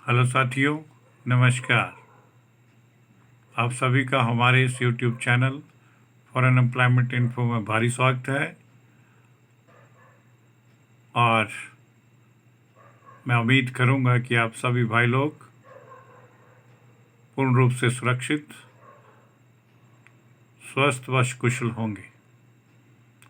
Hello साथियों, नमस्कार। आप सभी का हमारे इस YouTube channel for employment info में भारी स्वागत है। और मैं उम्मीद करूंगा कि आप सभी भाई लोग पूर्ण रूप से सुरक्षित, स्वस्थ व कुशल होंगे।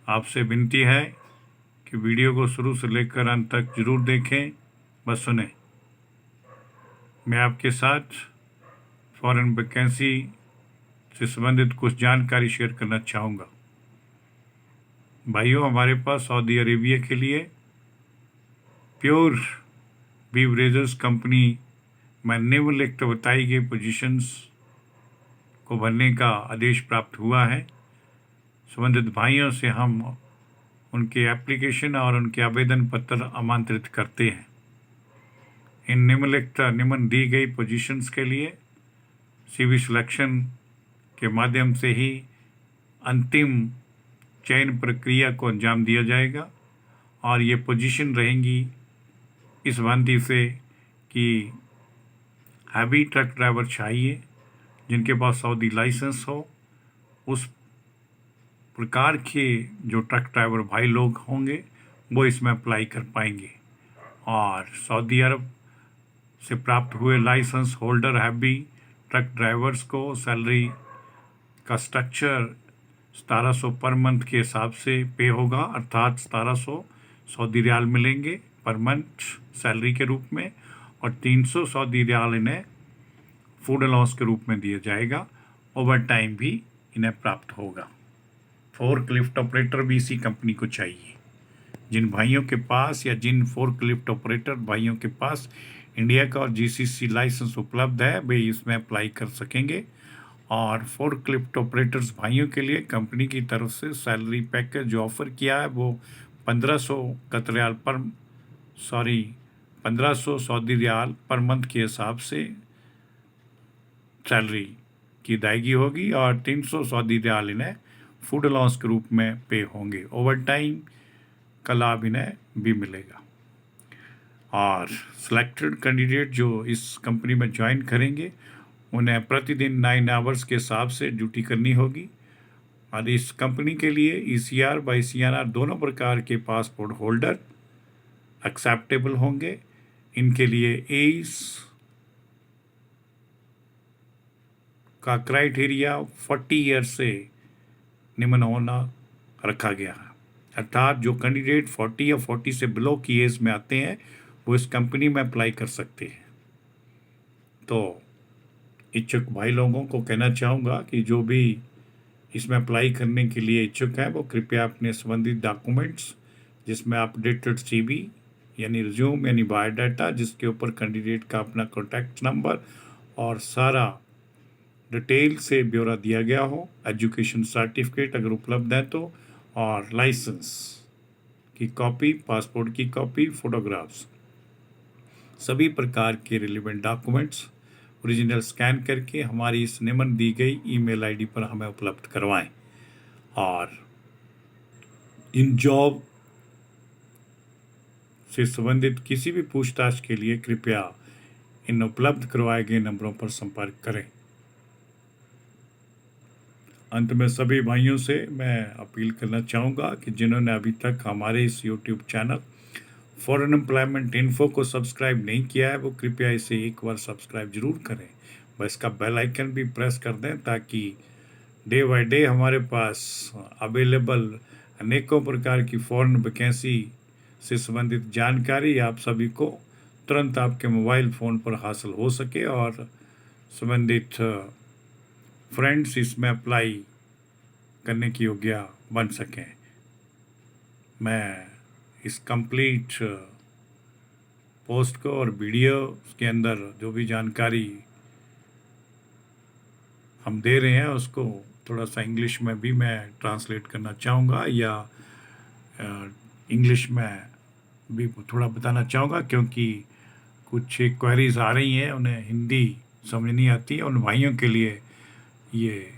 आपसे विनती है कि वीडियो को शुरू से लेकर अंत तक जरूर देखें व सुनें। मैं आपके साथ फॉरेन वैकेंसी से संबंधित कुछ जानकारी शेयर करना चाहूँगा। भाइयों, हमारे पास सऊदी अरेबिया के लिए प्योर बीवरेजेस कंपनी में निम्नलिखित बताई गई पोजीशंस को भरने का आदेश प्राप्त हुआ है। संबंधित भाइयों से हम उनके एप्लीकेशन और उनके आवेदन पत्र आमंत्रित करते हैं। इन निम्न दी गई पोजीशंस के लिए सीवी सिलेक्शन के माध्यम से ही अंतिम चयन प्रक्रिया को अंजाम दिया जाएगा। और ये पोजीशन रहेंगी इस भांति से कि हैवी ट्रक ड्राइवर चाहिए जिनके पास सऊदी लाइसेंस हो। उस प्रकार के जो ट्रक ड्राइवर भाई लोग होंगे वो इसमें अप्लाई कर पाएंगे। और सऊदी अरब से प्राप्त हुए license holder heavy truck drivers को सैलरी का स्ट्रक्चर 1700 पर मंथ के हिसाब से पे होगा, अर्थात 1700 सऊदी रियाल मिलेंगे पर मंथ सैलरी के रूप में, और 300 सऊदी रियाल इन्हें फूड अलाउंस के रूप में दिया जाएगा। ओवर टाइम भी इन्हें प्राप्त होगा। फोर्कलिफ्ट ऑपरेटर भी इसी कंपनी को चाहिए। जिन भाइयों के पास या जिन फोर्कलिफ्ट ऑपरेटर भाइयों के पास इंडिया का और जीसीसी लाइसेंस उपलब्ध है वे इसमें अप्लाई कर सकेंगे। और फोर्कलिफ्ट ऑपरेटर्स भाइयों के लिए कंपनी की तरफ से सैलरी पैकेज जो ऑफर किया है वो 1500 सऊदी रियाल पर मंथ के हिसाब से सैलरी की अदायगी होगी, और 300 सऊदी रियाल इन्हें फूड अलाउंस के रूप में पे होंगे। ओवर टाइम का लाभ इन्हें भी मिलेगा। और सिलेक्टेड कैंडिडेट जो इस कंपनी में ज्वाइन करेंगे उन्हें प्रतिदिन 9 आवर्स के हिसाब से ड्यूटी करनी होगी। और इस कंपनी के लिए ECR बाई CNR दोनों प्रकार के पासपोर्ट होल्डर एक्सेप्टेबल होंगे। इनके लिए एज का क्राइटेरिया 40 ईयर से निम्न होना रखा गया है, अर्थात जो कैंडिडेट 40 या 40 से बिलो की एज में आते हैं वो इस कंपनी में अप्लाई कर सकते हैं। तो इच्छुक भाई लोगों को कहना चाहूँगा कि जो भी इसमें अप्लाई करने के लिए इच्छुक हैं वो कृपया अपने संबंधित डॉक्यूमेंट्स, जिसमें अपडेटेड CV यानी रिज्यूम यानी बायोडाटा, जिसके ऊपर कैंडिडेट का अपना कॉन्टैक्ट नंबर और सारा डिटेल से ब्यौरा दिया गया हो, एजुकेशन सर्टिफिकेट अगर उपलब्ध है तो, और लाइसेंस की कॉपी, पासपोर्ट की कॉपी, फोटोग्राफ्स, सभी प्रकार के रिलेवेंट डॉक्यूमेंट्स ओरिजिनल स्कैन करके हमारी इस निम्न दी गई ईमेल आईडी पर हमें उपलब्ध करवाएं। और इन जॉब से संबंधित किसी भी पूछताछ के लिए कृपया इन उपलब्ध करवाए गए नंबरों पर संपर्क करें। अंत में सभी भाइयों से मैं अपील करना चाहूँगा कि जिन्होंने अभी तक हमारे इस YouTube channel for employment info को सब्सक्राइब नहीं किया है वो कृपया इसे एक बार सब्सक्राइब जरूर करें। बस इसका बेल आइकन भी प्रेस कर दें ताकि डे बाय डे हमारे पास अवेलेबल अनेकों प्रकार की फॉरेन वैकेंसी से संबंधित जानकारी आप सभी को तुरंत आपके मोबाइल फ़ोन पर हासिल हो सके और संबंधित फ्रेंड्स इसमें अप्लाई करने की योग्य बन सकें। मैं इस कंप्लीट पोस्ट को और वीडियो के अंदर जो भी जानकारी हम दे रहे हैं उसको थोड़ा सा इंग्लिश में भी मैं ट्रांसलेट करना चाहूँगा, या इंग्लिश में भी थोड़ा बताना चाहूँगा, क्योंकि कुछ क्वेरीज आ रही हैं, उन्हें हिंदी समझ नहीं आती है। उन भाइयों के लिए ये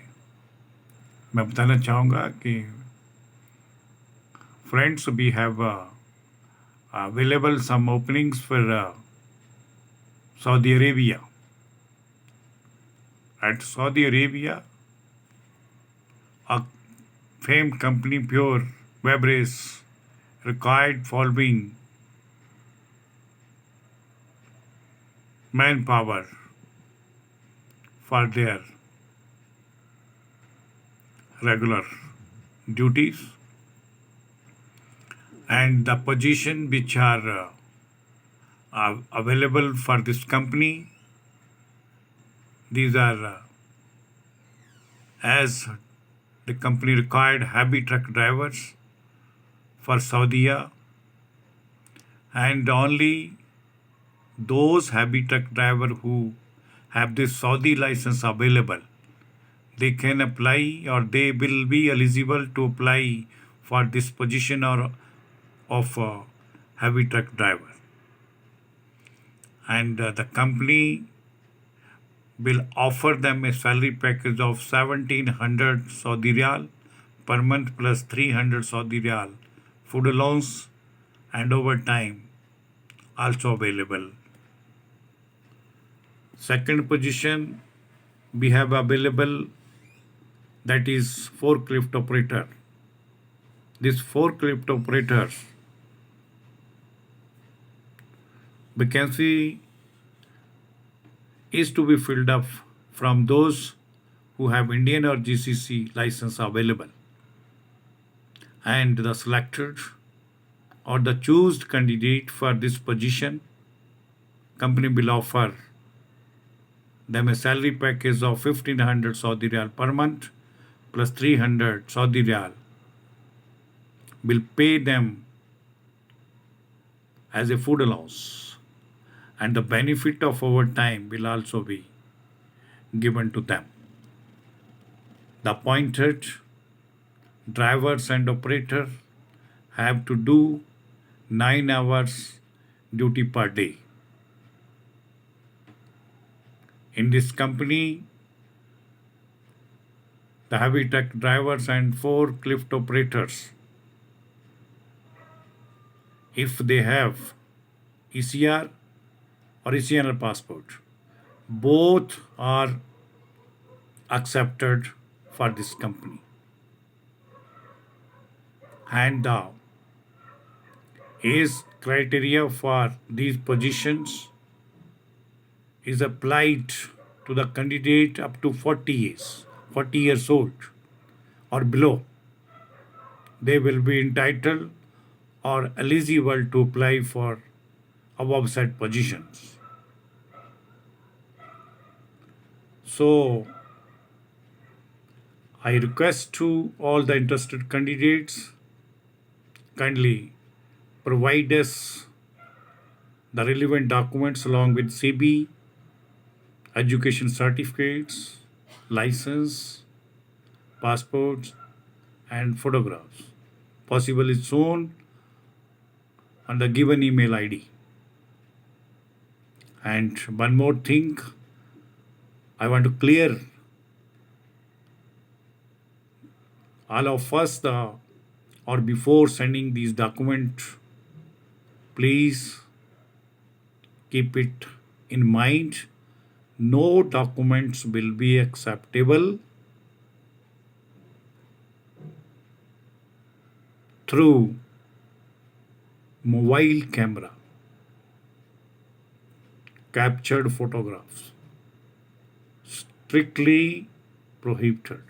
मैं बताना चाहूँगा कि friends, we have available some openings for Saudi Arabia. At Saudi Arabia, a famed company Pure Beverage required following manpower for their regular duties, and the position which are available for this company, these are as the company required heavy truck drivers for Saudi, and only those heavy truck driver who have this Saudi license available, they can apply or they will be eligible to apply for this position or of heavy truck driver. And the company will offer them a salary package of 1700 Saudi Riyal per month plus 300 Saudi Riyal food allowance and overtime also available. Second position we have available, that is forklift operator. This forklift operators vacancy is to be filled up from those who have Indian or GCC license available, and the selected or the chosen candidate for this position, company will offer them a salary package of 1500 Saudi Riyal per month plus 300 Saudi Riyal, will pay them as a food allowance, and the benefit of overtime will also be given to them. The appointed drivers and operator have to do 9 hours duty per day. In this company, the heavy truck drivers and forklift operators, if they have ECR or ECNR passport, both are accepted for this company. And the age criteria for these positions is applied to the candidate up to 40 years old or below. They will be entitled or eligible to apply for above said positions. So, I request to all the interested candidates, kindly provide us the relevant documents along with CB, education certificates, license, passports, and photographs. Possibly soon on the given email ID. And one more thing, I want to clear all of us or before sending these documents, please keep it in mind. No documents will be acceptable through mobile camera, captured photographs, strictly prohibited.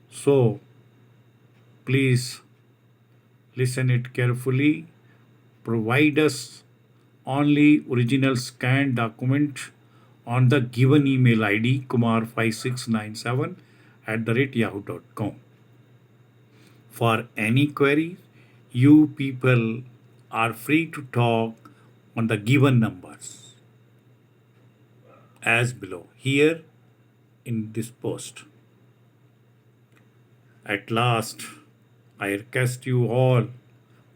So, please listen it carefully. Provide us only original scanned document on the given email ID kumar5697@yahoo.com. For any query, you people are free to talk on the given numbers as below here in this post. At last, I request you all,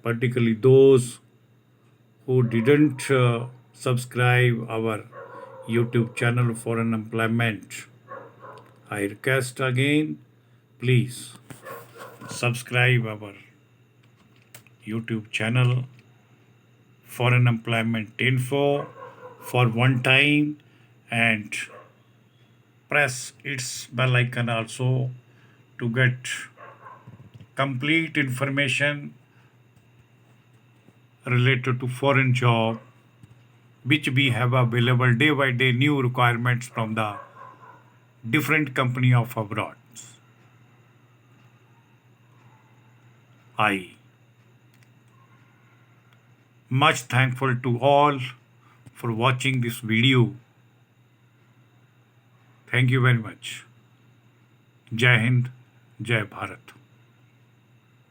particularly those who didn't subscribe our YouTube channel for unemployment, I request again, please subscribe our YouTube channel for unemployment info for one time and press its bell icon also to get complete information related to foreign job which we have available day by day, new requirements from the different company of abroad. I much thankful to all for watching this video. Thank you very much. Jai Hind, Jai Bharat.